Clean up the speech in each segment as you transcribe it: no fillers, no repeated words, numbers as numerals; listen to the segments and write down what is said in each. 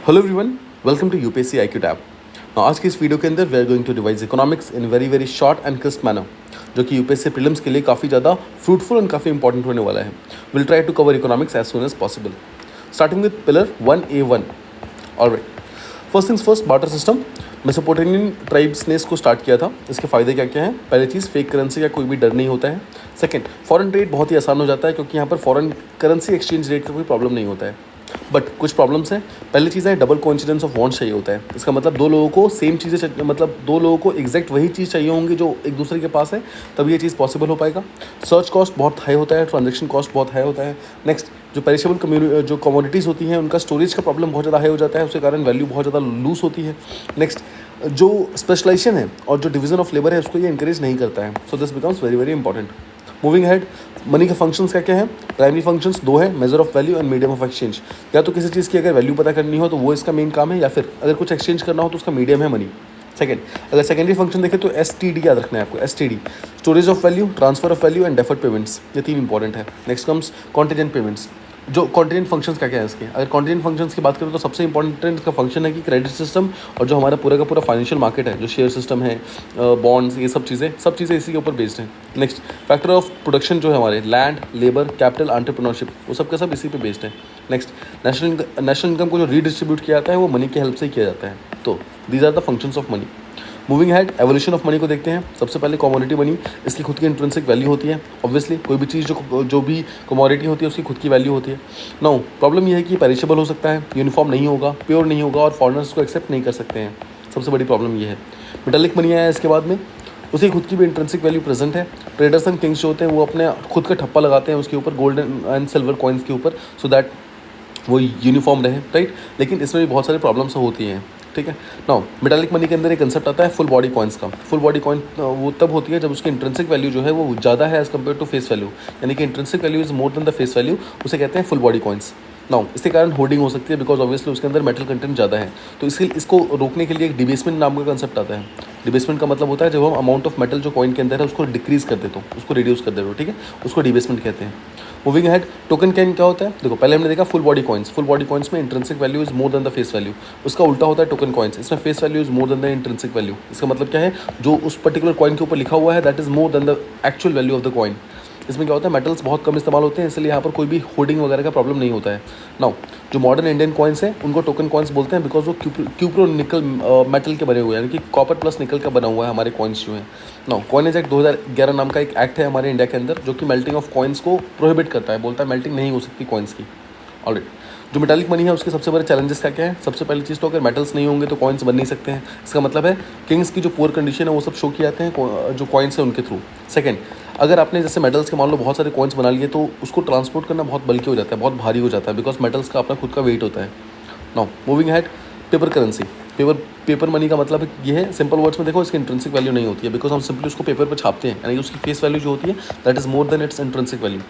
Hello everyone, welcome to UPSC IQ tab. आज की इस वीडियो के अंदर we are going to revise economics in very short and crisp manner, जो कि यूपीएससी प्रीलिम्स के लिए काफ़ी ज़्यादा फ्रूटफुल एंड काफ़ी इंपॉर्टेंट होने वाला है। Will try to cover economics as soon as possible, starting with pillar 1A1। Alright, first things first, barter system. Mesopotamian tribes ने इसको स्टार्ट किया था। इसके फ़ायदे क्या क्या हैं? पहली चीज़, फेक करेंसी का कोई भी डर नहीं होता है। सेकंड, फॉरेन ट्रेड बहुत ही आसान हो जाता है क्योंकि यहाँ पर फॉरेन करेंसी एक्सचेंज रेट का कोई प्रॉब्लम नहीं होता है। बट कुछ प्रॉब्लम्स हैं। पहली चीज़ है, डबल कोइंसिडेंस ऑफ वांट्स चाहिए होता है। इसका मतलब दो लोगों को सेम चीज़ें मतलब दो लोगों को एग्जैक्ट वही चीज़ चाहिए होंगी जो एक दूसरे के पास है, तब ये चीज़ पॉसिबल हो पाएगा। सर्च कॉस्ट बहुत हाई होता है, ट्रांजेक्शन कॉस्ट बहुत हाई होता है। नेक्स्ट, जो पेरिशेबल जो कमोडिटीज़ होती हैं उनका स्टोरेज का प्रॉब्लम बहुत ज़्यादा हाई हो जाता है, उसके कारण वैल्यू बहुत ज़्यादा लूज होती है। नेक्स्ट, जो स्पेशलाइजेशन है और जो डिवीजन ऑफ लेबर है उसको ये इंकरेज नहीं करता है। So this becomes very important. Moving head, money के फंक्शंस क्या क्या हैं? प्राइमरी फंक्शंस दो है, measure of value and medium of exchange. या तो किसी चीज़ की अगर वैल्यू पता करनी हो तो वो इसका मेन काम है, या फिर अगर कुछ एक्सचेंज करना हो तो उसका मीडियम है मनी। सेकंड, अगर सेकेंडरी फंक्शन देखें तो STD याद रखना है आपको। STD, storage of value, transfer of value and deferred payments, ये तीन इंपॉर्टेंट है। Next comes contingent payments. जो कॉन्टीजेंट फंक्शंस क्या क्या है इसके? अगर कॉन्टीजेंट फंक्शंस की बात करें तो सबसे इंपॉर्टेंट इसका फंक्शन है कि क्रेडिट सिस्टम और जो हमारा पूरा का पूरा फाइनेंशियल मार्केट है, जो शेयर सिस्टम है, बॉन्ड्स, ये सब चीज़ें इसी के ऊपर बेस्ड हैं। नेक्स्ट, फैक्टर ऑफ प्रोडक्शन जो है हमारे, लैंड, लेबर, कैपिटल, एंटरप्रेन्योरशिप, वो सब का सब इसी पे बेस्ड है। नेक्स्ट, नेशनल इनकम को जो रीडिस्ट्रीब्यूट किया जाता है वो मनी की हेल्प से ही किया जाता है। तो these are the functions of money. Moving ahead, evolution of money को देखते हैं। सबसे पहले कमोडिटी मनी, इसकी खुद की इंट्रिंसिक वैल्यू होती है। ऑब्वियसली कोई भी चीज़ जो भी कमोडिटी होती है उसकी खुद की वैल्यू होती है। नाउ प्रॉब्लम ये है कि पेरिशेबल हो सकता है, यूनिफॉर्म नहीं होगा, प्योर नहीं होगा और फॉरेनर्स को एक्सेप्ट नहीं कर सकते हैं। सबसे बड़ी प्रॉब्लम ये है। मेटालिक मनी आया इसके बाद में, उसकी खुद की भी इंट्रिंसिक वैल्यू प्रेजेंट है। ट्रेडर्स एंड किंग्स जो होते हैं वो अपने खुद का ठप्पा लगाते हैं उसके ऊपर, गोल्ड एंड सिल्वर कॉइन्स के ऊपर, सो दैट वो यूनिफॉर्म रहे, राइट। लेकिन इसमें भी बहुत सारी प्रॉब्लम्स होती हैं, ठीक है। नाउ मेटालिक मनी के अंदर एक कंसेप्ट आता है फुल बॉडी कॉइन्स का। फुल बॉडी कॉइन वो तब होती है जब उसकी इंट्रिंसिक वैल्यू जो है वो ज़्यादा है as compare to face value, यानी कि intrinsic value is more than the face value, उसे कहते हैं फुल बॉडी कॉइन्स। नाउ इसके कारण होर्डिंग हो सकती है बिकॉज ऑब्वियसली उसके अंदर मेटल कंटेंट ज़्यादा है। तो इसको रोकने के लिए एक डिबेसमेंट नाम का कंसेप्ट आता है। डिबेसमेंट का मतलब होता है जब हम अमाउंट ऑफ मेटल जो कॉइन के अंदर है उसको डिक्रीज कर देते हो, उसको रिड्यूस कर देते हो, ठीक है, उसको डिबेसमेंट कहते हैं। मूविंग हेड, टोकन कॉइन क्या होता है? देखो पहले हमने देखा full body coins. Full body coins में intrinsic value is more than the face value. उसका उल्टा होता है टोकन कॉइन्स, इसमें face value is more than the intrinsic value. इसका मतलब क्या है? जो उस पर्टिकुलर कॉइन के ऊपर लिखा हुआ है that is more than the actual value of the coin. इसमें क्या होता है, मेटल्स बहुत कम इस्तेमाल होते हैं, इसलिए यहाँ पर कोई भी होर्डिंग वगैरह का प्रॉब्लम नहीं होता है। नाउ जो मॉडर्न इंडियन कॉइन्स हैं उनको टोकन कॉइन्स बोलते हैं बिकॉज वो क्यूप्रो निकल मेटल के बने हुए हैं, यानी कि कॉपर प्लस निकल का बना हुआ है हमारे कॉइन्स जो हैं। नाउ कॉइनेज एक्ट 2011 नाम का एक एक्ट है हमारे इंडिया के अंदर जो कि मेल्टिंग ऑफ कॉइन्स को प्रोहिबिट करता है, बोलता है मेल्टिंग नहीं हो सकती कॉइन्स की। ऑलरेडी जो मेटालिक मनी है उसके सबसे बड़े चैलेंजेस क्या क्या है? सबसे पहली चीज़ तो अगर मेटल्स नहीं होंगे तो कॉइन्स बन नहीं सकते हैं। इसका मतलब है किंग्स की जो पुअर कंडीशन है वो सब शो किए जाते हैं जो कॉइन्स है उनके थ्रू। सेकंड, अगर आपने जैसे मेटल्स के मान लो बहुत सारे कॉइन्स बना लिए तो उसको ट्रांसपोर्ट करना बहुत बल्कि हो जाता है, बहुत भारी हो जाता है बिकॉज मेटल्स का अपना खुद का वेट होता है। Now moving head, paper currency. Paper money का मतलब ये है, सिंपल वर्ड्स में देखो, इसकी इंट्रिंसिक वैल्यू नहीं होती है बिकॉज हम सिंपली उसको पेपर पर छापते हैं, यानी कि उसकी फेस वैल्यू जो होती है that is more then it's intrinsic value.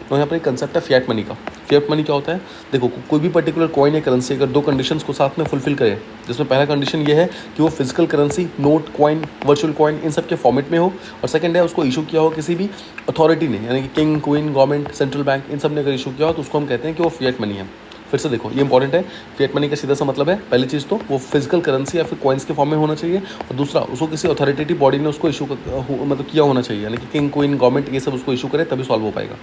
तो यहाँ पर एक कंसेप्ट है फिएट मनी का। फिएट मनी क्या होता है? देखो कोई भी पर्टिकुलर कॉइन या करेंसी अगर दो कंडीशंस को साथ में फुलफिल करे, जिसमें पहला कंडीशन ये है कि वो physical currency, note, coin, virtual coin, इन सब के फॉर्मेट में हो, और सेकंड है उसको इशू किया हो किसी भी अथॉरिटी ने, यानी कि king, queen, government, central bank, इन सब ने अगर इशू किया हो तो उसको हम कहते हैं कि वो फिएट मनी है। फिर से देखो ये इंपॉर्टेंट है, फिएट मनी का सीधा सा मतलब है पहली चीज़ तो वो फिजिकल करेंसी या फिर कॉइन्स के फॉर्म में होना चाहिए, और दूसरा उसको किसी अथॉरिटेटिव बॉडी ने उसको इशू मतलब किया होना चाहिए, यानी कि किंग, क्वीन, गवर्नमेंट, ये सब उसको इशू करे तभी सॉल्व हो पाएगा।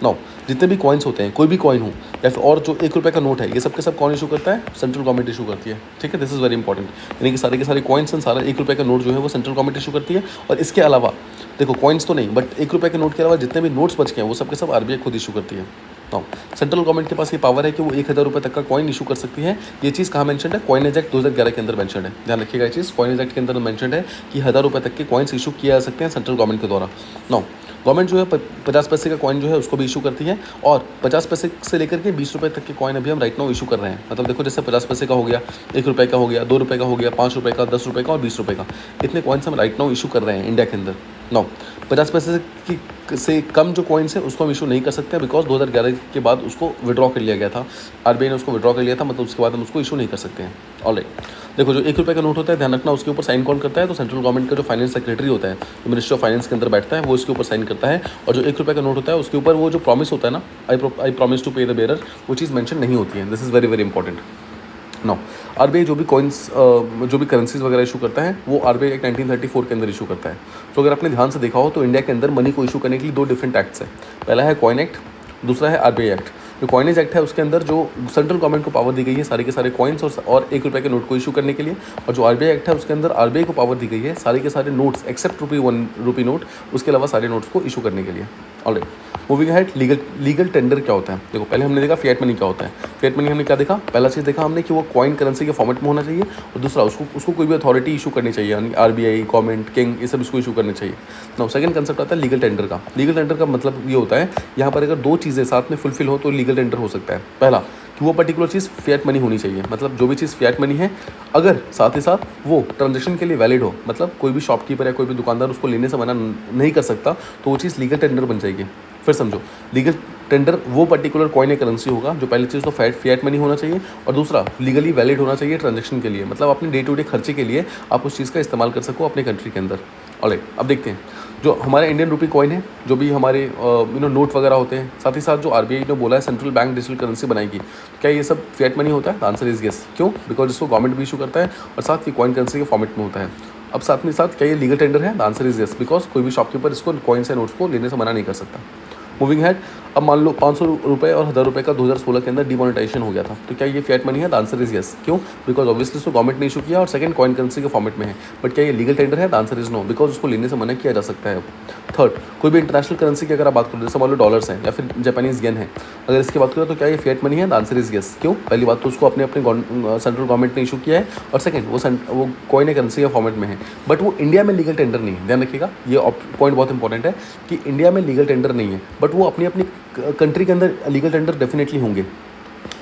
नाउ जितने भी कॉइन्स होते हैं, कोई भी कॉइन हो या फिर और जो ₹1 का नोट है, ये सब के सब कौन इशू करता है? सेंट्रल गवर्नमेंट इशू करती है, ठीक है। दिस इज़ वेरी इंपॉर्टेंट, यानी कि सारे के सारे कॉइन्स एंड सारा ₹1 का नोट जो है वो सेंट्रल गवर्नमेंट इशू करती है। और इसके अलावा देखो कॉइन्स तो नहीं, बट ₹1 के नोट के अलावा जितने भी नोट्स बच गए हैं वो सब के सब RBI खुद इशू करती है। नाउ सेंट्रल गवर्नमेंट के पास ये पावर है कि वो ₹1000 तक का कॉइन इशू कर सकती है। ये चीज़ कहाँ मेंशन है? कॉइनेज एक्ट 2011 के अंदर मेंशन है, ध्यान रखिएगा ये चीज़। कॉइनेज एक्ट के अंदर मेंशन है कि ₹1000 तक के कॉइन्स इशू किए जा सकते हैं सेंट्रल गवर्नमेंट के द्वारा। नाउ गवर्नमेंट जो है 50 पैसे का कॉइन जो है उसको भी इशू करती है, और 50 पैसे से लेकर के ₹20 तक के कॉइन अभी हम राइट नाउ इशू कर रहे हैं। मतलब देखो जैसे 50 पैसे का हो गया, ₹1 का हो गया, ₹2 का हो गया, ₹5 का, ₹10 का और ₹20 का, इतने कॉइन्स हम राइट नाउ इशू कर रहे हैं इंडिया के अंदर। नाउ 50 पैसे से कम जो कॉइन्स है उसको हम इशू नहीं कर सकते बिकॉज 2011 के बाद उसको विड्रॉ कर लिया गया था, RBI ने उसको विड्रॉ कर लिया था, मतलब उसके बाद हम उसको इशू नहीं कर सकते हैं। ऑलराइट, देखो जो ₹1 का नोट होता है, ध्यान रखना उसके ऊपर साइन कौन करता है? तो सेंट्रल गवर्नमेंट का जो फाइनेंस सेक्रेटरी होता है, जो मिनिस्ट्री ऑफ फाइनेंस के अंदर बैठता है, वो इसके ऊपर साइन करता है। और जो ₹1 का नोट होता है उसके ऊपर वो जो प्रॉमिस होता है ना, I promise to pay the bearer, वो चीज़ मेंशन नहीं होती है। This is very important. No, RBI जो भी कॉइन्स जो भी करेंसीज वगैरह इशू करता है वो आरबीआई एक्ट 1934 के अंदर इशू करता है। तो अगर आपने ध्यान से देखा हो तो इंडिया के अंदर मनी को इशू करने के लिए 2 डिफरेंट एक्ट्स हैं। पहला है कॉइन एक्ट, दूसरा है आरबीआई एक्ट। जो कॉइनेज एक्ट है उसके अंदर जो सेंट्रल गवर्नमेंट को पावर दी गई है सारे के सारे कॉइन्स और 1 रुपये के नोट को इशू करने के लिए, और जो आरबीआई एक्ट है उसके अंदर आरबीआई को पावर दी गई है सारे के सारे नोट्स एक्सेप्ट ₹1 नोट, उसके अलावा सारे नोट्स को इशू करने के लिए। Alright, moving ahead, legal tender क्या होता है। देखो पहले हमने देखा फिएट मनी क्या होता है। फिएट मनी हमने क्या देखा, पहला चीज़ देखा हमने कि वो कॉइन करेंसी के फॉर्मेट में होना चाहिए, और दूसरा उसको कोई भी अथॉरिटी इशू करनी चाहिए, यानी आरबीआई, गवर्नमेंट, किंग, ये सब इसको इशू करने चाहिए। नाउ सेकंड कंसेप्ट आता है लीगल टेंडर का। लीगल टेंडर का मतलब ये होता है यहाँ पर अगर 2 चीज़ें साथ में फुलफिल हो तो लीगल टेंडर हो सकता है। पहला कि वो पर्टिकुलर चीज़ फिएट मनी होनी चाहिए, मतलब जो भी चीज़ फिएट मनी है अगर साथ ही साथ वो ट्रांजेक्शन के लिए वैलिड हो, मतलब कोई भी शॉपकीपर या कोई भी दुकानदार उसको लेने से मना नहीं कर सकता, तो वो चीज़ लीगल टेंडर बन जाएगी। फिर समझो, लीगल टेंडर वो पर्टिकुलर कॉइन या करेंसी होगा जो पहली चीज़ तो फिएट मनी होना चाहिए, और दूसरा लीगली वैलिड होना चाहिए ट्रांजेक्शन के लिए, मतलब अपने डे टू डे खर्चे के लिए आप उस चीज़ का इस्तेमाल कर सको अपने कंट्री के अंदर। ऑलराइट, अब देखते हैं जो हमारे इंडियन रुपी कॉइन है, जो भी हमारे नोट वगैरह होते हैं, साथ ही साथ जो आरबीआई ने बोला है सेंट्रल बैंक डिजिटल करेंसी बनाएगी, तो क्या ये सब फिएट मनी होता है? The answer is yes. क्यों? बिकॉज इसको गवर्नमेंट भी इशू करता है और साथ ही कॉइन करेंसी के फॉर्मेट में होता है। अब साथ में साथ क्या ये लीगल टेंडर है? The answer is yes, because कोई भी शॉपकीपर इसको कॉइन्स या नोट्स को लेने से मना नहीं कर सकता। मूविंग हेड, अब मान लो 500 रुपये और 1000 रुपये का 2016 के अंदर डिमोनेटाइजेशन हो गया था, तो क्या ये फिएट मनी है? The answer is yes. क्यों? बिकॉज ऑब्वियसली इसको गवर्नमेंट ने इशू किया और सेकंड कॉइन करेंसी के फॉर्मेट में है। बट क्या ये लीगल टेंडर है? The answer is no, because उसको लेने से मना किया जा सकता है। थर्ड, कोई भी इंटरनेशनल करेंसी की अगर आप बात करें, जैसे मान लो डॉलर्स हैं या फिर जापानीज येन है, अगर इसकी बात करें तो क्या ये फिएट मनी है? The answer is yes. क्यों? पहली बात तो उसको अपने सेंट्रल गवर्नमेंट ने इशू किया है, और सेकंड वो कॉइन करेंसी के फॉर्मेट में है, बट वो इंडिया में लीगल टेंडर नहीं है। ध्यान रखिएगा, ये पॉइंट बहुत इंपॉर्टेंट है कि इंडिया में लीगल टेंडर नहीं है, बट वो अपनी अपनी कंट्री के अंदर लीगल टेंडर डेफिनेटली होंगे,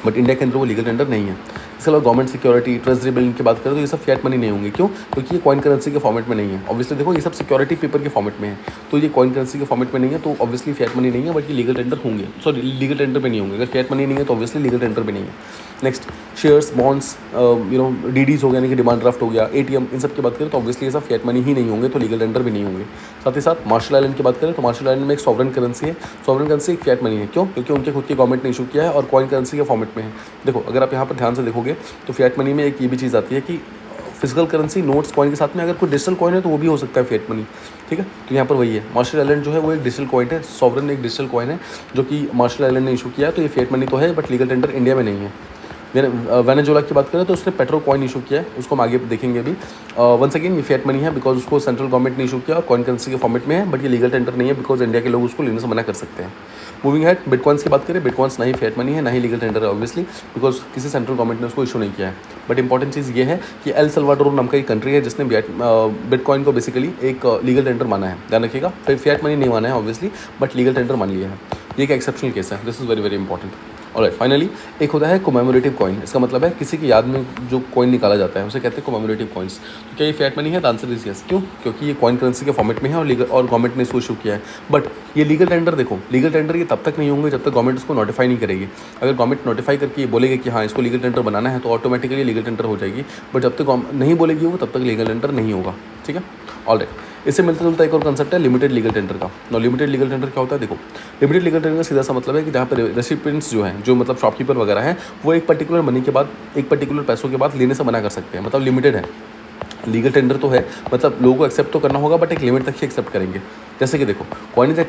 बट इंडिया के अंदर वो लीगल टेंडर नहीं है। इसके अलावा गवर्नमेंट सिक्योरिटी, ट्रेजरी बिलिंग की बात करें तो ये सब फिएट मनी नहीं होंगे। क्यों? क्योंकि ये कॉइन करेंसी के फॉर्मेट में नहीं है। ऑब्वियसली देखो, ये सब सिक्योरिटी पेपर के फॉर्मेट में है, तो ये कॉइन करेंसी के फॉर्मेट में नहीं है, तो ऑब्वियसली फिएट मनी नहीं है, बट ये लीगल टेंडर होंगे। सॉरी, लीगल टेंडर पे नहीं होंगे। अगर फिएट मनी नहीं है तो ऑब्वियसली लीगल टेंडर भी नहीं है। नेक्स्ट, शेयर्स, बॉन्ड्स, डीडीज हो गया, यानी कि डिमांड ड्राफ्ट हो गया, एटीएम, इन सब की बात करें तो ऑब्वियसली ये सब फिएट मनी ही नहीं होंगे, तो लीगल टेंडर भी नहीं होंगे। साथ ही साथ मार्शल आइलैंड की बात करें तो मार्शल आइलैंड में एक सॉवरेन करेंसी है। सॉवरेन करेंसी एक फिएट मनी है। क्यों? क्योंकि उनके खुद की गवर्नमेंट ने इशू किया है और कॉइन करेंसी के फॉर्मेट में है। देखो, अगर आप यहाँ पर ध्यान से देखोगे तो फिएट मनी में एक ये भी चीज़ आती है कि फिजिकल करेंसी, नोट्स, कॉइन के साथ में अगर कोई डिजिटल कॉइन है तो वो भी हो सकता है फिएट मनी। ठीक है, तो यहाँ पर वही है, मार्शल आइलैंड जो है वो एक डिजिटल कॉइन है, सॉवरेन एक डिजिटल कॉइन है जो कि मार्शल आइलैंड ने इशू किया है, तो ये फिएट मनी तो है, बट लीगल टेंडर इंडिया में नहीं है। वेनेजुएला की बात करें तो उसने पेट्रो कॉइन इशू किया है, उसको हम आगे देखेंगे अभी। वंस अगेन ये फिएट मनी है बिकॉज उसको सेंट्रल गवर्नमेंट ने इशू किया और कॉइन करेंसी के फॉर्मेट में है, बट ये लीगल टेंडर नहीं है बिकॉज इंडिया के लोग उसको लेने से मना कर सकते हैं। मूविंग हेड, बिटकॉइंस की बात करें, बिटकॉइंस ना ही फिएट मनी है ना ही लीगल टेंडर है ऑब्वियसली, बिकॉज किसी सेंट्रल गवर्नमेंट ने उसको इशू नहीं किया है। बट इंपॉर्टेंट चीज़ ये है कि एल सल्वाडोर नाम का एक कंट्री है जिसने बिटकॉइन को बेसिकली एक लीगल टेंडर माना है। ध्यान रखिएगा, फिएट मनी नहीं माना है ऑब्वियसली, बट लीगल टेंडर मान लिया है। ये एक एक्सेप्शनल केस है, this is very very important. Alright, finally एक होता है कोमेमोरेटिव कॉइन। इसका मतलब है किसी की याद में जो कॉइन निकाला जाता है उसे कहते हैं कोमेमोरेटिव कॉइन्स। तो क्या ये फिएट मनी है? The answer is yes. क्यों? क्योंकि ये कॉइन करेंसी के फॉर्मेट में है और गवर्नमेंट ने इसको इशू किया है। बट ये लीगल टेंडर, देखो लीगल टेंडर ये तब तक नहीं होंगे जब तक गवर्नमेंट उसको नोटिफाई नहीं करेगी। अगर गवर्नमेंट नोटिफाई करके ये बोलेगी कि हाँ इसको लीगल टेंडर बनाना है तो ऑटोमेटिकली लीगल टेंडर हो जाएगी, बट जब तक नहीं बोलेगी वो तब तक लीगल टेंडर नहीं होगा। ठीक है, ऑलराइट। इससे मिलता जुलता एक और कंसेप्ट है लिमिटेड लीगल टेंडर का। नो, लिमिटेड लीगल टेंडर क्या होता है? देखो, लिमिटेड लीगल टेंडर का सीधा सा मतलब है कि जहाँ पर रेसिपिएंट्स जो हैं, जो मतलब शॉपकीपर वगैरह हैं, वो एक पर्टिकुलर मनी के बाद, एक पर्टिकुलर पैसों के बाद लेने से मना कर सकते हैं, मतलब लिमिटेड है। लीगल टेंडर तो है, मतलब लोगों को एक्सेप्ट तो करना होगा बट एक लिमिट तक ही एक्सेप्ट करेंगे। जैसे कि देखो, कॉइनेज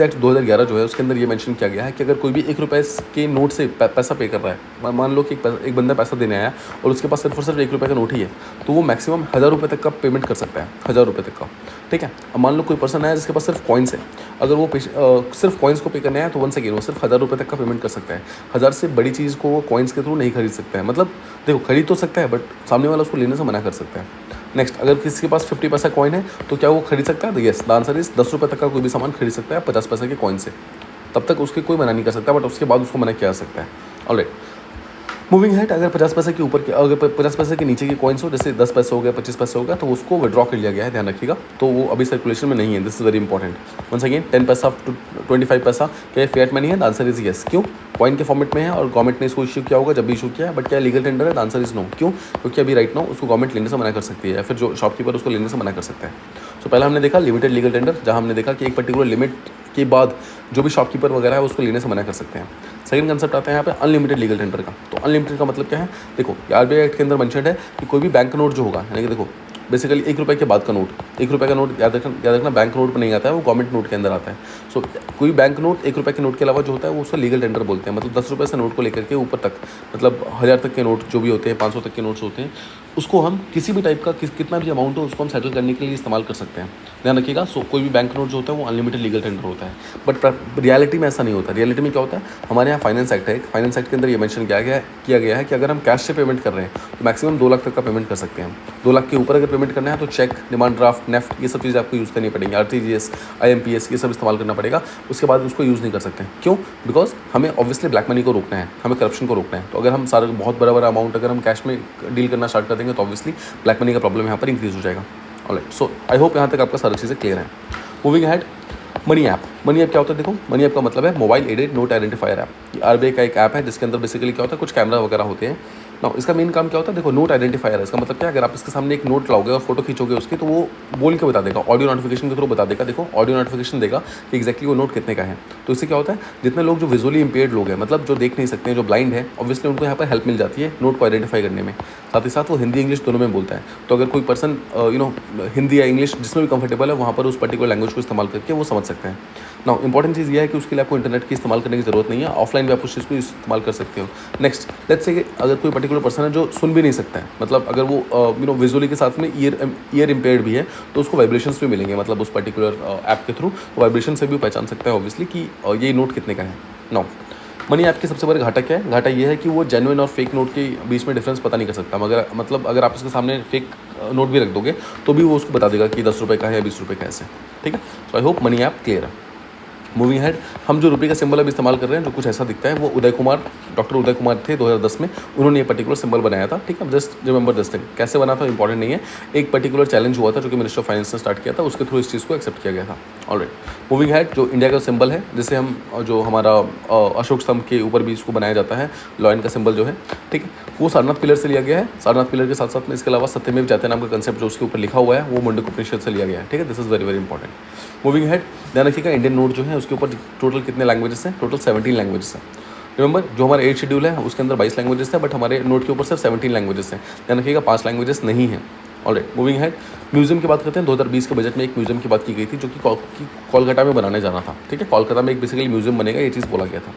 एक्ट 2011 जो है उसके अंदर ये मेंशन किया गया है कि अगर कोई भी 1 रुपये के नोट से पैसा पे कर रहा है, मान लो कि एक बंदा पैसा देने आया और उसके पास सिर्फ और सिर्फ 1 रुपये का नोट ही है, तो वो मैक्सिमम 1000 रुपये तक का पेमेंट कर सकता है, 1000 रुपये तक का। ठीक है, अब मान लो कोई पर्सन आया जिसके पास सिर्फ कॉइन्स है, अगर वो सिर्फ कॉइन्स को पे करने आया तो वन सेकेंड वो सिर्फ 1000 रुपये तक का पेमेंट कर सकता है। 1000 से बड़ी चीज़ को वो कॉइन्स के थ्रू नहीं खरीद सकता है, मतलब देखो खरीद तो सकता है बट सामने वाला उसको लेने से मना कर सकता है। नेक्स्ट, अगर किसी के पास 50 पैसा कॉइन है तो क्या वो खरीद सकता है? यस, द आंसर इज 10 रुपये तक का कोई भी सामान खरीद सकता है 50 पैसे के कॉइन से, तब तक उसके कोई मना नहीं कर सकता, बट उसके बाद उसको मना किया जा सकता है। ऑलराइट, मूविंग हेड, अगर 50 पैसे के ऊपर के, अगर 50 पैसे के नीचे के कॉइन्स हो, जैसे 10 पैसे हो गया, 25 पैसे हो गया, तो उसको विड्रॉ कर लिया गया है, ध्यान रखिएगा, तो वो अभी सर्कुलेशन में नहीं है। This is very important. Once again, 10 पैसा टू 25 पैसा क्या फिएट मनी है? The answer is yes. क्यों? कॉइन के फॉर्मेट में है और गवर्नमेंट ने इसको इशू किया होगा जब भी इशू किया है, बट क्या लीगल टेंडर है? The answer is no. क्यों? क्योंकि अभी राइट नाउ उसको गवर्नमेंट लेने से मना कर सकती है या फिर जो शॉपकीपर उसको लेने से मना कर सकता है। तो पहला हमने देखा लिमिटेड लीगल टेंडर, जहाँ हमने देखा कि एक पर्टिकुलर लिमिट के बाद जो भी शॉपकीपर वगैरह है उसको लेने से मना कर सकते हैं। सेकंड कंसेप्ट आता है यहाँ पे अनलिमिटेड लीगल टेंडर का। तो अनलिमिटेड का मतलब क्या है, देखो आरबीआई एक्ट के अंदर मेंशन है कि कोई भी बैंक नोट जो होगा, यानी कि देखो बेसिकली 1 रुपये के बाद का नोट, 1 रुपये का नोट याद रखना बैंक नोट में नहीं आता है, वो गवर्नमेंट नोट के अंदर आता है। सो कोई बैंक नोट 1 रुपये के नोट के अलावा जो होता है वो उसका लीगल टेंडर बोलते हैं। मतलब 10 रुपये से नोट को लेकर के ऊपर तक, मतलब 1000 तक के नोट जो भी होते हैं, 500 तक के नोट्स होते हैं, उसको हम किसी भी टाइप का कितना भी अमाउंट हो उसको हम सेटल करने के लिए इस्तेमाल कर सकते हैं। ध्यान रखिएगा। सो कोई भी बैंक नोट जो होता है वो अनलिमिटेड लीगल टेंडर होता है, बट रियलिटी में ऐसा नहीं होता। रियलिटी में क्या होता है, हमारे यहाँ फाइनेंस एक्ट है, फाइनेंस एक्ट के अंदर ये मेंशन किया गया है कि अगर हम कैश से पेमेंट कर रहे हैं तो मैक्सिमम 2 लाख तक का पेमेंट कर सकते हैं। 2 लाख के ऊपर अगर पेमेंट करना है तो चेक, डिमांड ड्राफ्ट, नेफ्ट, ये सब चीज़ें आपको यूज़ करनी पड़ेंगी। आरटीजीएस, IMPS ये सब इस्तेमाल करना पड़ेगा। उसके बाद उसको यूज़ नहीं कर सकते। क्यों? बिकॉज हमें ऑब्वियसली ब्लैक मनी को रोकना है, हमें करप्शन को रोकना है। तो अगर हम सारा बहुत बड़ा अमाउंट अगर हम कैश में डील करना स्टार्ट कर देंगे तो ऑब्वियसली ब्लैक मनी का प्रॉब्लम यहाँ पर इंक्रीज हो जाएगा। ऑलराइट, सो आई होप यहाँ तक आपका सारी चीज़ें क्लियर है। Moving ahead, money app. Money app क्या होता है? देखो, मनी ऐप का मतलब है mobile aided note identifier app. ये आरबीआई का एक ऐप है जिसके अंदर बेसिकली क्या होता है, कुछ कैमरा वगैरह होते हैं ना। इसका मेन काम क्या होता है, देखो नोट आइडेंटिफायर है। इसका मतलब क्या है, अगर आप इसके सामने एक नोट लाओगे और फोटो खींचोगे उसकी तो वो बोल के बता देगा, ऑडियो नोटिफिकेशन के थ्रू बता देगा। देखो ऑडियो नोटिफिकेशन देगा कि एक्जैक्टली वो नोट कितने का है। तो इससे क्या होता है, जितने लोग जो विजुअली इंपेयर्ड लोग हैं, मतलब जो देख नहीं सकते हैं, जो ब्लाइंड है, ऑब्वियसली उनको यहाँ पर हेल्प मिल जाती है नोट को आइडेंटिफाई करने में। साथ ही साथ वो हिंदी इंग्लिश दोनों में बोलता है। तो अगर कोई पर्सन हिंदी या इंग्लिश जिसमें भी कंफर्टेबल है वहाँ पर उस पर्टिकुलर लैंग्वेज को इस्तेमाल करके वो समझ सकते हैं। ना इंपॉर्टेंट चीज़ ये है कि उसके लिए आपको इंटरनेट की इस्तेमाल करने की जरूरत नहीं है, ऑफलाइन भी आप उस चीज़ को इस्तेमाल कर सकते हो। नेक्स्ट, लेट्स से अगर कोई पर्टिकुलर पर्सन है जो सुन भी नहीं सकता है, मतलब अगर वो विजुअली के साथ में ईयर इम्पेयर्ड भी है, तो उसको वाइब्रेशंस भी मिलेंगे, मतलब उस पर्टिकुलर ऐप के थ्रू वाइब्रेशन से भी पहचान सकता है ऑब्वियसली कि ये नोट कितने का है। नो, मनी ऐप की सबसे बड़ा घाटा क्या है? घाटा ये है कि वो जेन्युइन और फेक नोट के बीच में डिफरेंस पता नहीं कर सकता। मगर मतलब अगर आप इसके सामने फेक नोट भी रख दोगे तो भी वो उसको बता देगा कि 10 रुपये का है या 20 रुपये का, ऐसे। ठीक है, so I hope money app clear है। मूविंग हेड, हम जो रुपये का सिंबल अब इस्तेमाल कर रहे हैं जो कुछ ऐसा दिखता है, वो डॉक्टर उदय कुमार थे 2010 में, उन्होंने ये पर्टिकुलर सिंबल बनाया था। ठीक है, जस्ट रिमेंबर दिस थिंग। कैसे बना था इंपॉर्टेंट नहीं है, एक पर्टिकुलर चैलेंज हुआ था जो कि मिनिस्टर ऑफ फाइनेंस ने स्टार्ट किया था, उसके थ्रू इस चीज़ को एक्सेप्ट किया गया था। ऑलराइट, मूविंग हेड, जो इंडिया का सिंबल है, जिसे हम जो हमारा अशोक स्तंभ के ऊपर भी इसको बनाया जाता है, लॉयन का सिंबल जो है, ठीक है, वो सारनाथ पिलर से लिया गया है। सारनाथ पिलर के साथ साथ में इसके अलावा सत्यमेव जयते नाम का कंसेप्ट जो उसके ऊपर लिखा हुआ है वो मुंडकोपनिषद से लिया गया है। ठीक है, this is very very important. Moving head, ध्यान रखिएगा, इंडियन नोट जो है उसके ऊपर टोटल कितने लैंग्वेजेस हैं? टोटल 17 लैंग्वेजेस हैं। रिमेंबर, जो हमारा 8 शेड्यूल है उसके अंदर 22 लैंग्वेजेस है, बट हमारे नोट के ऊपर सिर्फ 17 लैंग्वेजेस हैं। ध्यान रखिएगा, 5 लैंग्वेजेस नहीं हैं। ऑलराइट, मूविंग हेड, म्यूजियम की बात करते हैं। 2020 के बजट में एक म्यूजियम की बात की गई थी जो कि कोलकाता में बनाने जाना था। ठीक है, कोलकाता में एक बेसिकली म्यूजियम बनेगा, ये चीज़ बोला गया था।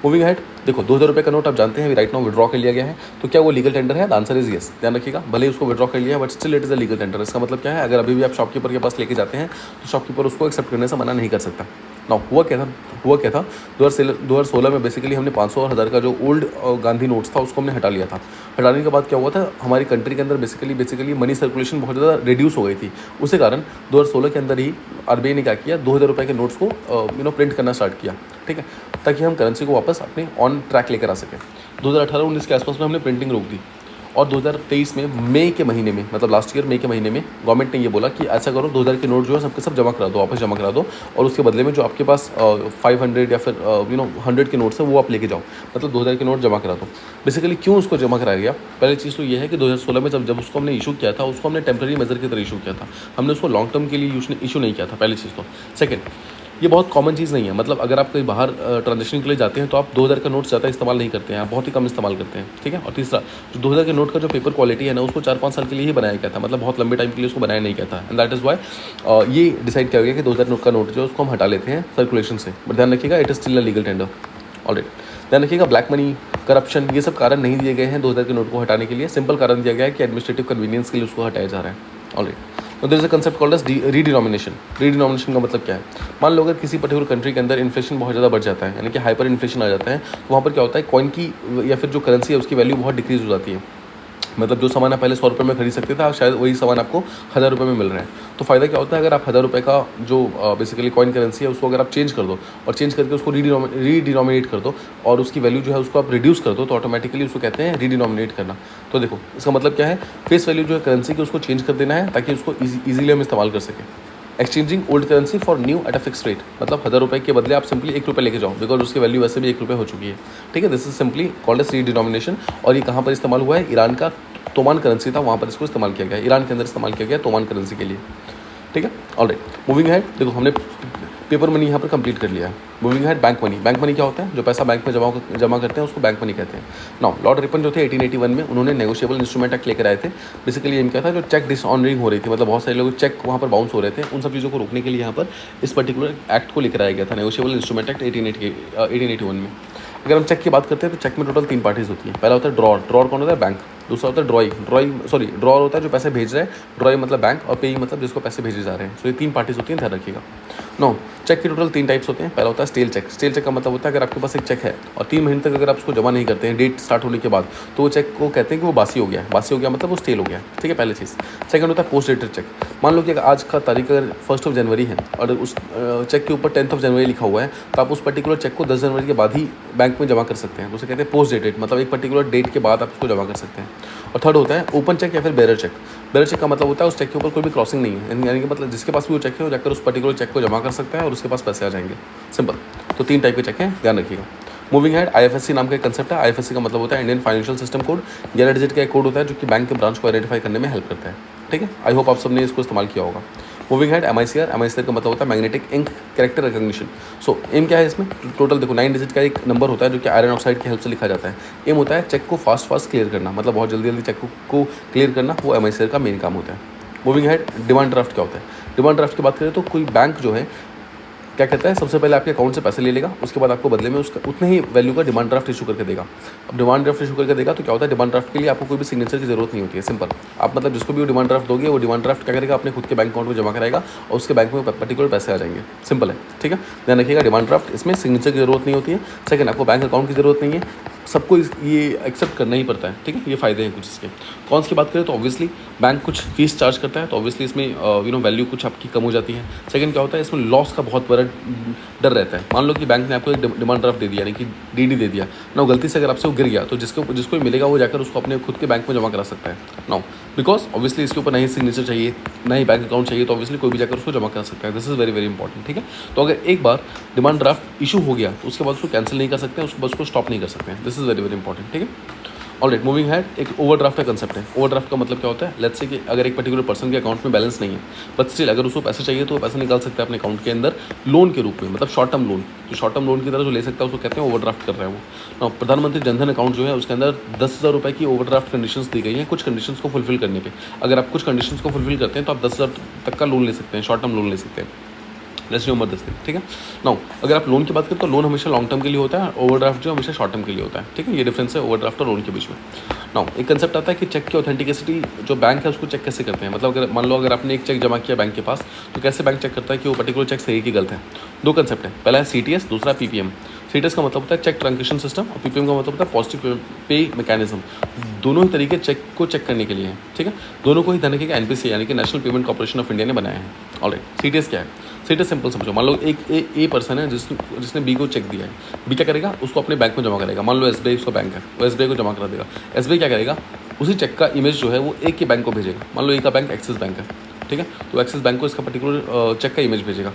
मूविंग हेड, देखो 2000 रुपये का नोट आप जानते हैं राइट नाउ विड्रॉ कर लिया गया है, तो क्या वो लीगल टेंडर है? The answer is yes. ध्यान रखिएगा, भले ही उसको विड्रॉ कर लिया है but still it is a legal tender. इसका मतलब क्या है, अगर अभी भी आप शॉपकीपर के पास लेके जाते हैं तो शॉपकीपर उसको एक्सेप्ट करने से मना नहीं कर सकता। ना हुआ क्या था 2016 में बेसिकली हमने 500 और 1000 का जो ओल्ड गांधी नोट्स था उसको हमने हटा लिया था। हटाने के बाद क्या हुआ था, हमारी कंट्री के अंदर बेसिकली मनी सर्कुलेशन बहुत ज़्यादा रिड्यूस हो गई थी। उसी कारण 2016 के अंदर ही आरबीआई ने क्या किया, 2000 रुपये के नोट्स को प्रिंट करना स्टार्ट किया। ठीक है, ताकि हम करेंसी को वापस अपने ऑन ट्रैक लेकर आ सकें। 2018-19 के आसपास में हमने प्रिंटिंग रोक दी और 2023 में मई के महीने में, मतलब लास्ट ईयर मई के महीने में गवर्नमेंट ने ये बोला कि ऐसा करो 2000 के नोट जो है सबके सब जमा करा दो, वापस जमा करा दो, और उसके बदले में जो आपके पास 500 या फिर 100 के नोट्स है वो आप लेके जाओ, मतलब 2000 के नोट जमा करा दो। बेसिकली क्यों उसको जमा कराया गया? पहली चीज़ तो ये है कि 2016 में जब उसको हमने इशू किया था उसको हमने टेम्प्रेरी मेजर की तरह इशू किया था, हमने उसको लॉन्ग टर्म के लिए इशू नहीं किया था, पहली चीज़ तो। सेकेंड, ये बहुत कॉमन चीज़ नहीं है, मतलब अगर आप कहीं बाहर ट्रांजेक्शन के लिए जाते हैं तो आप 2000 का नोट ज़्यादा इस्तेमाल नहीं करते हैं, आप बहुत ही कम इस्तेमाल करते हैं। ठीक है, और तीसरा, जो 2000 के नोट का जो पेपर क्वालिटी है ना उसको 4-5 साल के लिए ही बनाया गया था, मतलब बहुत लंबे टाइम के लिए उसको बनाया नहीं गया था। एंड दैट इज़ वाई ये डिसाइड किया गया कि 2000 नोट का नोट जो है उसको हम हटा लेते हैं सर्कुलेशन से। बट ध्यान रखिएगा, it is still a legal tender. Alright, ध्यान रखिएगा, ब्लैक मनी, करप्शन, ये सब कारण नहीं दिए गए हैं 2000 के नोट को हटाने के लिए। सिंपल कारण दिया गया है कि एडमिनिस्ट्रेटिव कन्वीनियंस के लिए उसको हटाया जा रहा है। ऑलराइट, तो there is a concept called as redenomination. Redenomination का मतलब क्या है? मान लो अगर किसी पर्टिकुलर कंट्री के अंदर इन्फ्लेशन बहुत ज़्यादा बढ़ जाता है, यानी कि हाइपर इन्फ्लेशन आ जाता है, तो वहाँ पर क्या होता है, कॉइन की या फिर जो करेंसी है उसकी वैल्यू बहुत डिक्रीज हो जाती है। मतलब जो सामान आप पहले 100 रुपये में खरीद सकते थे, शायद वही सामान आपको 1000 रुपये में मिल रहा है। तो फ़ायदा क्या होता है, अगर आप 1000 रुपये का जो बेसिकली कॉइन करेंसी है उसको अगर आप चेंज कर दो और चेंज करके उसको रीडिनोमिनेट कर दो और उसकी वैल्यू जो है उसको आप रिड्यूस कर दो, तो ऑटोमेटिकली उसको कहते हैं रीडिनोमिनेट करना। तो देखो इसका मतलब क्या है, फेस वैल्यू जो है करेंसी की उसको चेंज कर देना है ताकि उसको ईजिली हम इस्तेमाल कर सकें। Exchanging old currency for new at a fix rate, मतलब 1000 रुपये के बदले आप सिंपली 1 रुपये लेके जाओ, बिकॉज उसकी वैल्यू वैसे भी 1 रुपये हो चुकी है। ठीक है, this is simply called as redenomination. और ये कहाँ पर इस्तेमाल हुआ है? ईरान का तोमान करेंसी था, वहाँ पर इसको इस्तेमाल किया गया, ईरान के अंदर इस्तेमाल किया गया तोमान करेंसी के लिए। ठीक है, ऑलराइट, मूविंग है। देखो हमने पेपर मनी यहाँ पर कंप्लीट कर लिया है। मूविंग है बैंक मनी। बैंक मनी क्या होता है? जो पैसा बैंक में जमा करते हैं उसको बैंक मनी कहते हैं। नाउ लॉर्ड रिपन जो थे 1881 में, उन्होंने नेगोशिएबल इंस्ट्रूमेंट एक्ट लेकर आए थे। बेसिकली एम क्या था, जो चेक डिसऑनरिंग हो रही थी, मतलब बहुत सारे लोग चेक वहाँ पर बाउंस हो रहे थे, उन सब चीज़ों को रोकने के लिए यहाँ पर इस पर्टिकुलर एक्ट को लेकर आया गया था, नेगोशिएबल इंस्ट्रूमेंट एक्ट 1881 में। अगर हम चेक की बात करते हैं तो चेक में टोटल 3 पार्टीज होती हैं। पहला होता है ड्रॉर। ड्रॉर कौन होता है? बैंक। दूसरा होता है ड्रॉर होता है जो पैसे भेज रहा है, ड्रॉई मतलब बैंक, और पेई मतलब जिसको पैसे भेजे जा रहे हैं। सो ये 3 पार्टीज होती हैं, ध्यान रखिएगा। नो, चेक के टोटल 3 टाइप्स होते हैं। पहला होता है स्टेल चेक। स्टेल चेक का मतलब होता है अगर आपके पास एक चेक है और 3 महीने तक अगर आप उसको जमा नहीं करते हैं डेट स्टार्ट होने के बाद, तो वो चेक को कहते हैं कि वो बासी हो गया। बासी हो गया मतलब वो स्टेल हो गया, ठीक है, पहली चीज़। सेकंड होता है पोस्ट डेटेड चेक। मान लो कि आज का तारीख अगर 1 जनवरी है और उस चेक के ऊपर 10 जनवरी लिखा हुआ है, तो आप उस पर्टिकुलर चेक को 10 जनवरी के बाद ही बैंक में जमा कर सकते हैं। उसे कहते हैं पोस्ट डेटेड, मतलब एक पर्टिकुलर डेट के बाद आप उसको जमा कर सकते हैं। और थर्ड होता है ओपन चेक या फिर बेरर चेक। बेरर चेक का मतलब होता है उस चेक के ऊपर कोई भी क्रॉसिंग नहीं है, यानी कि मतलब जिसके पास भी वो चेक है वो जाकर उस पर्टिकुलर चेक को जमा कर सकता है और उसके पास पैसे आ जाएंगे। सिंपल। तो 3 टाइप के चेक हैं, ध्यान रखिएगा। मूविंग हेड, आईएफएससी नाम का एक कंसेप्ट है। आईएफएससी का मतलब होता है Indian financial system code. 11 digit का एक कोड होता है जो कि बैंक के ब्रांच को आइडेंटिफाई करने में हेल्प करता है, ठीक है। आई होप आप सबने इसको इस्तेमाल किया होगा। Moving head, MICR. एमआईसीआर का मतलब होता है मैग्नेटिक इंक कैरेक्टर रिकॉग्निशन। सो एम क्या है इसमें? टोटल देखो 9 डिजिट का एक नंबर होता है जो कि आयरन ऑक्साइड की हेल्प से लिखा जाता है। एम होता है चेक को फास्ट क्लियर करना, मतलब बहुत जल्दी चेक को क्लियर करना, वो एमआईसीआर का मेन काम होता है। मूविंग हेड, डिमांड ड्राफ्ट क्या होता है? डिमांड ड्राफ्ट की बात करें तो कोई बैंक जो है क्या कहता है, सबसे पहले आपके अकाउंट से पैसे ले लेगा, उसके बाद आपको बदले में उसका उतने ही वैल्यू का डिमांड ड्राफ्ट इशू करके देगा। अब डिमांड ड्राफ्ट इशू करके देगा तो क्या होता है, डिमांड ड्राफ्ट के लिए आपको कोई भी सिग्नेचर की जरूरत नहीं होती है। सिंपल, आप मतलब जिसको भी वो डिमांड ड्राफ्ट दोगे वो डिमांड ड्राफ्ट क्या करेगा, अपने खुद के बैंक अकाउंट में जमा कराएगा और उसके बैंक में पर्टिकुलर पैसे आ जाएंगे। सिंपल है, ठीक है, ध्यान रखिएगा। डिमांड ड्राफ्ट, इसमें सिग्नेचर की जरूरत नहीं होती है। सेकंड, आपको बैंक अकाउंट की जरूरत नहीं है, सबको ये एक्सेप्ट करना ही पड़ता है, ठीक है। ये फ़ायदे हैं कुछ इसके। कौन की बात करें तो ऑब्वियसली बैंक कुछ फीस चार्ज करता है, तो ऑब्वियसली इसमें वैल्यू कुछ आपकी कम हो जाती है। सेकंड क्या होता है, इसमें लॉस का बहुत बड़ा डर रहता है। मान लो कि बैंक ने आपको एक डिमांड ड्राफ्ट दे दिया, यानी कि डीडी दे दिया ना, गलती से अगर आपसे वो गिर गया तो जिसको मिलेगा वो जाकर उसको अपने खुद के बैंक में जमा करा सकता है ना, बिकॉज ऑब्वियसली इसके ऊपर ना ही सिग्नेचर चाहिए ना ही बैंक अकाउंट चाहिए, तो ऑब्वियसली कोई भी जाकर उसको जमा करा सकता है। This is very very important, ठीक है। तो अगर एक बार डिमांड ड्राफ्ट इशू हो गया तो उसके बाद उसको कैंसिल नहीं कर सकते हैं, उसके बाद उसको स्टॉप नहीं कर सकते हैं। This is very very important, ठीक है। ऑलराइट, मूविंग हेड, एक ओवरड्राफ्ट का कंसेप्ट है। ओवरड्राफ्ट का मतलब क्या होता है, लेट्स से कि अगर एक पर्टिकुलर पर्सन के अकाउंट में बैलेंस नहीं है, बट स्टिल अगर उसको पैसे चाहिए तो वो पैसे निकाल सकता है अपने अकाउंट के अंदर लोन के रूप में, मतलब शॉर्ट टर्म लोन। तो शॉर्ट टर्म लोन की तरह जो ले सकता है उसको कहते हैं ओवरड्राफ्ट कर रहा है वो। प्रधानमंत्री जनधन अकाउंट जो है उसके अंदर 10,000 रुपये की ओवरड्राफ्ट कंडीशंस दी गई हैं, कुछ कंडीशंस को फुलफिल करने पे। अगर आप कुछ कंडीशंस को फुलफिल करते हैं तो आप 10,000 तक का लोन ले सकते हैं, शॉर्ट टर्म लोन ले सकते हैं। जैसे उम्र 10 दिन, ठीक है। नाउ अगर आप लोन की बात करें तो लोन हमेशा लॉन्ग टर्म के लिए होता है, ओवरड्राफ्ट जो हमेशा शॉर्ट टर्म के लिए होता है, ठीक है। ये डिफरेंस है ओवरड्राफ्ट और लोन के बीच में। नाउ एक कंसेप्ट आता है कि चेक की ऑथेंटिसिटी, जो बैंक है उसको चेक कैसे करते हैं, मतलब अगर मान लो अगर आपने एक चेक जमा किया बैंक के पास, तो कैसे बैंक चेक करता है कि वो पर्टिकुलर चेक सही की गलत है। 2 कंसेप्ट है, पहला है सीटीएस, दूसरा पीपीएम। सीटीएस का मतलब होता है चेक ट्रांजेक्शन सिस्टम और पीपीएम का मतलब होता है पॉजिटिव पे मैकेनिज्म। दोनों ही तरीके चेक को चेक करने के लिए हैं, ठीक है। दोनों को ही ध्यान रखिएगा एनपीसी यानी कि national payment corporation of India ने बनाया है। ऑलराइट, सीटीएस क्या है? सीटीएस सिंपल समझो, मान लो एक ए पर्सन है जिसने बी को चेक दिया है। बी क्या करेगा, उसको अपने बैंक में जमा करेगा। मान लो एसबीआई उसका बैंक है, वो एसबीआई को जमा करा देगा। एसबीआई क्या करेगा, उसी चेक का इमेज जो है वो ए के बैंक को भेजेगा। मान लो ए का बैंक एक्सिस बैंक है, ठीक है, तो एक्सिस बैंक को इसका पर्टिकुलर चेक का इमेज भेजेगा।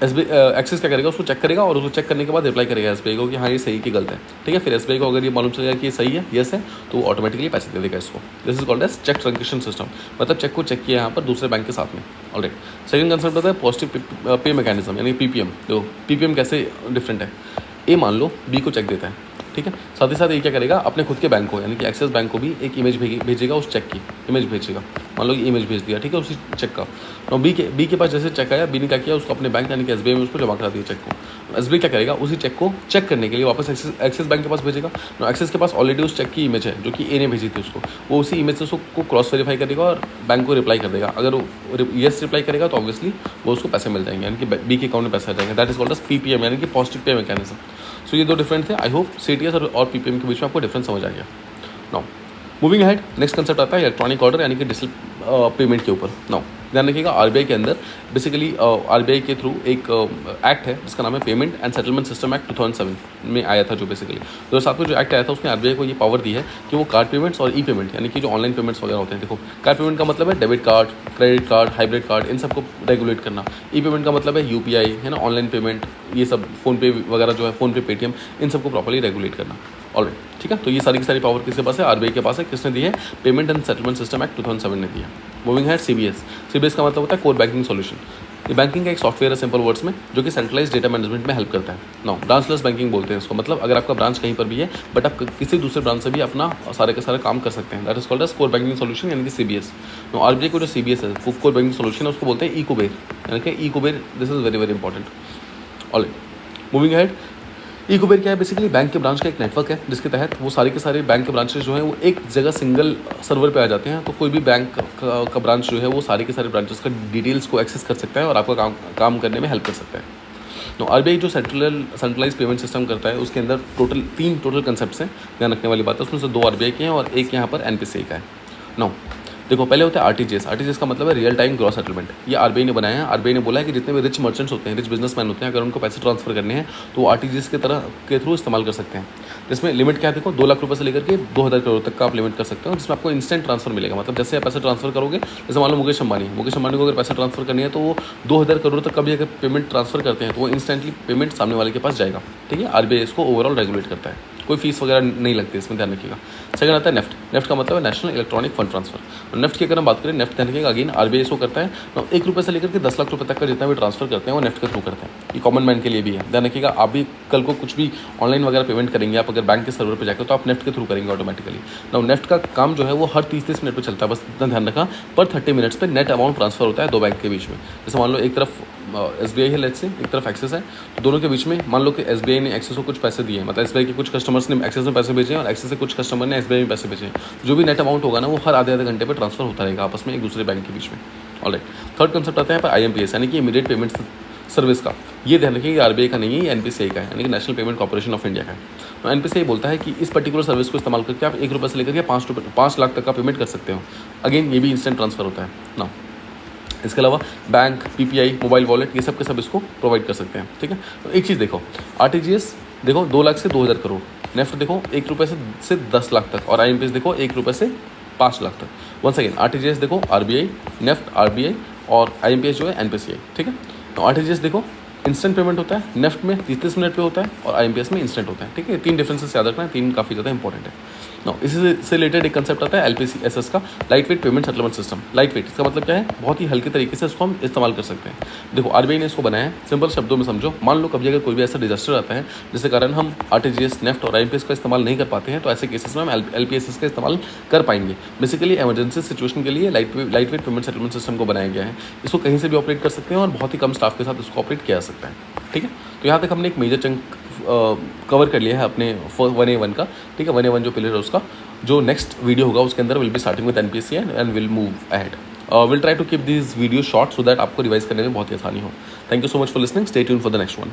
एक्सिस क्या करेगा, उसको चेक करेगा और उसको चेक करने के बाद रिप्लाई करेगा एसबीआई को कि हाँ ये सही की गलत है, ठीक है। फिर एसबीआई को अगर ये मालूम चलेगा कि ये सही है, यस है, तो वो ऑटोमेटिकली पैसे दे देगा इसको। This is called as cheque transaction system, मतलब चेक को चेक किया यहाँ पर दूसरे बैंक के साथ में। ऑलराइट, सेकंड कंसेप्ट होता है पॉजिटिव पे मैकेनिज्म यानी पीपीएम। तो पीपीएम कैसे डिफरेंट है, ए मान लो बी को चेक देता है, ठीक है, साथ ही साथ ये क्या करेगा, अपने खुद के बैंक को यानी कि एक्सिस बैंक को भी एक इमेज भेजेगा, उस चेक की इमेज भेजेगा। मान लो कि इमेज भेज दिया, ठीक है, उसी चेक का। तो बी के पास जैसे चेक आया, बी ने क्या किया, उसको अपने बैंक यानी कि एसबीआई में उसको जमा करा दिया चेक को। एसबीआई क्या करेगा, उसी चेक को चेक करने के लिए वापस एक्सिस बैंक के पास भेजेगा। तो एक्सिस के पास ऑलरेडी उस चेक की इमेज है जो कि ए ने भेजी थी उसको, वो उसी इमेज से उसको क्रॉस वेरीफाई करेगा और बैंक को रिप्लाई कर देगा। अगर वो येस रिप्लाई करेगा तो ऑब्वियसली वो उसको पैसे मिल जाएंगे, यानी कि बी के अकाउंट में पैसे आ जाएंगे। That is called as PPM यानी कि पॉजिटिव पे मैकेनिज्म। सो ये 2 डिफरेंट थे। आई होप सीटीएस और पीपीएम के बीच में आपको डिफरेंस समझ आ गया। Now moving ahead, next concept आता है इलेक्ट्रॉनिक ऑर्डर यानी कि डिजिटल पेमेंट के ऊपर। नाउ ध्यान रखिएगा, आरबीआई के अंदर बेसिकली आरबीआई के थ्रू एक एक्ट है जिसका नाम है payment and settlement system act 2007 में आया था। जो बेसिकली 2007 में जो एक्ट आया था उसमें आरबीआई को ये पावर दी है कि वो कार्ड पेमेंट्स और ई पेमेंट यानी कि जो ऑनलाइन पेमेंट्स वगैरह होते हैं, देखो कार्ड पेमेंट का मतलब है debit card, credit card, hybrid card, इन सबको रेगुलेट करना। ई पेमेंट का मतलब है यूपीआई है ना, ऑनलाइन पेमेंट, ये सब फोनपे वगैरह जो है, फोनपे, पेटीएम, इन सबको प्रॉपर्ली रेगुलेट करना। ऑलराइट, ठीक है, तो ये सारी की सारी पावर किसके पास है, आरबीआई के पास है। किसने दी है, payment and settlement system act 2007 ने दिया। मूविंग है सीबीएस। सीबीएस का मतलब होता है कोर बैंकिंग सॉल्यूशन। ये बैंकिंग का एक सॉफ्टवेयर है सिंपल वर्ड्स में, जो कि सेंट्रलाइज डेटा मैनेजमेंट में हेल्प करता है। नाउ ब्रांचलेस बैंकिंग बोलते हैं इसको, मतलब अगर आपका ब्रांच कहीं पर भी है बट आप किसी दूसरे ब्रांच से भी अपना सारे के सारे काम कर सकते हैं। That is called as core banking solution यानी कि CBS। नो आरबीआई को जो CBS है कोर बैंकिंग सोल्यूशन है उसको बोलते हैं इकोबेर, यानी कि इकोबेर। This is very very important. Alright, moving ahead. इकोबेर क्या है? बेसिकली बैंक के ब्रांच का एक नेटवर्क है जिसके तहत वो सारे के सारे बैंक के ब्रांचेस जो हैं वो एक जगह सिंगल सर्वर पे आ जाते हैं। तो कोई भी बैंक का ब्रांच जो है वो सारे के सारे ब्रांचेस का डिटेल्स को एक्सेस कर सकता है और आपका काम करने में हेल्प कर सकता है। तो आरबीआई जो सेंट्रलाइज पेमेंट सिस्टम करता है उसके अंदर तीन टोटल कंसेप्ट्स हैं ध्यान रखने वाली बात है। उसमें से 2 आरबीआई के हैं और एक यहाँ पर एनपीसीआई का है। नो देखो, पहले होता है आरटीजीएस। आरटीजीएस का मतलब है रियल टाइम ग्रॉस सेटलमेंट। ये आरबीआई ने बनाया है। आरबीआई ने बोला है कि जितने भी रिच मर्चेंट्स होते हैं, रिच बिजनेसमैन होते हैं, अगर उनको पैसे ट्रांसफर करने हैं तो वो आरटीजीएस के थ्रू इस्तेमाल कर सकते हैं। जिसमें लिमिट क्या है? देखो 2 लाख रुपये से लेकर के 2000 करोड़ तक का आप लिमिट कर सकते हो, जिसमें आपको इंस्टेंट ट्रांसफर मिलेगा। मतलब जैसे आप पैसे ट्रांसफर करोगे, जैसे मान लो मुकेश अंबानी को अगर पैसा ट्रांसफर करनी है तो वो 2000 करोड़ तक का भी अगर पेमेंट ट्रांसफर करते हैं तो वो इंस्टेंटली पेमेंट सामने वाले के पास जाएगा। ठीक है, आरबीआई इसको ओवरऑल रेगुलेट करता है, कोई फीस वगैरह नहीं लगती, इसमें ध्यान रखिएगा। सेकंड आता है नेफ्ट। नेफ्ट का मतलब है national electronic fund transfer. NEFT की अगर हम बात करें, नेफ्ट ध्यान रखिएगा अगेन आरबीआई इसको करता है। 1 रुपये से लेकर के 10 लाख रुपये तक का जितना भी ट्रांसफर करते हैं वो नेफ्ट के थ्रू करते हैं। ये कॉमन मैन के लिए भी है, ध्यान रखिएगा। आप भी कल को कुछ भी ऑनलाइन वगैरह पेमेंट करेंगे, आप अगर बैंक के सर्वर पर जाकर तो आप नेफ्ट के थ्रू करेंगे ऑटोमेटिकली। नाउ नेफ्ट का काम जो है वो हर 30-30 मिनट पर चलता है, बस इतना ध्यान रखा। पर 30 मिनट्स पर नेट अमाउंट ट्रांसफर होता है 2 बैंक के बीच में। जैसे मान लो एक तरफ SBI है, लेट्स से एक तरफ एक्सिस है, तो दोनों के बीच में मान लो कि SBI ने एक्सिस को कुछ पैसे दिए, मतलब SBI के कुछ कस्टमर्स ने एक्सिस में पैसे भेजे और एक्सिस से कुछ कस्टमर ने SBI में पैसे भेजे। जो भी नेट अमाउंट होगा ना वो हर आधे घंटे पे ट्रांसफर होता रहेगा आपस में एक दूसरे बैंक के बीच में। ऑलराइट, थर्ड कंसेप्ट आता है यहाँ पर IMPS यानी कि इमीडिएट पेमेंट सर्विस का। ये ध्यान रखिए कि आरबीआई का नहीं है, ये एनपीसीआई का है, यानी कि national payment corporation of India का है। तो एनपीसीआई बोलता है कि इस पर्टिकुलर सर्विस को इस्तेमाल करके आप 1 रुपये से लेकर के 5 लाख तक का पेमेंट कर सकते हो। अगेन ये भी इंस्टेंट ट्रांसफर होता है ना। इसके अलावा बैंक, पीपीआई, मोबाइल वॉलेट, ये सब के सब इसको प्रोवाइड कर सकते हैं। ठीक है, तो एक चीज़ देखो, आरटीजीएस देखो 2 लाख से 2000 करोड़, नेफ्ट देखो 1 रुपये से 10 लाख तक, और आईएमपीएस देखो 1 रुपये से 5 लाख तक। वंस अगेन आरटीजीएस देखो आरबीआई, नेफ्ट आरबीआई, और आईएमपीएस जो है एनपीसीआई। ठीक है, तो आरटीजीएस देखो इंस्टेंट पेमेंट होता है, नेफ्ट में 30 मिनट पे होता है और आईएमपीएस में इंस्टेंट होता है। ठीक है, 3 डिफरेंसेस याद रखना है, 3 काफ़ी ज़्यादा इंपॉर्टेंट है। नो इसी से रिलेटेड एक कंसेप्ट आता है LPCSS का, light weight payment settlement system. Light weight इसका मतलब क्या है? बहुत ही हल्के तरीके से इसको हम इस्तेमाल कर सकते हैं। देखो आरबीआई ने इसको बनाया है, सिंपल शब्दों में समझो। मान लो कभी अगर कोई भी ऐसा डिजास्टर आता है जिसके कारण हम आरटीजीएस, नेफ्ट और आईएमपीएस का इस्तेमाल नहीं कर पाते हैं, तो ऐसे केसेस में हम LPSS का इस्तेमाल कर पाएंगे। बेसिकली इमरजेंसी सिचुएशन के लिए light weight payment settlement system को बनाया गया है। इसको कहीं से भी ऑपरेट कर सकते हैं और बहुत ही कम स्टाफ के साथ इसको ऑपरेट किया जा सकता है। ठीक है, तो यहाँ तक हमने एक मेजर चंक कवर कर लिया है अपने 1A1 का। ठीक है, 1A1 जो पिलर है उसका, जो नेक्स्ट वीडियो होगा उसके अंदर will be starting with NPCI and will move ahead. Will try to keep this video short so that आपको रिवाइज करने में बहुत ही आसानी हो। Thank you so much for listening, stay tuned for the next one.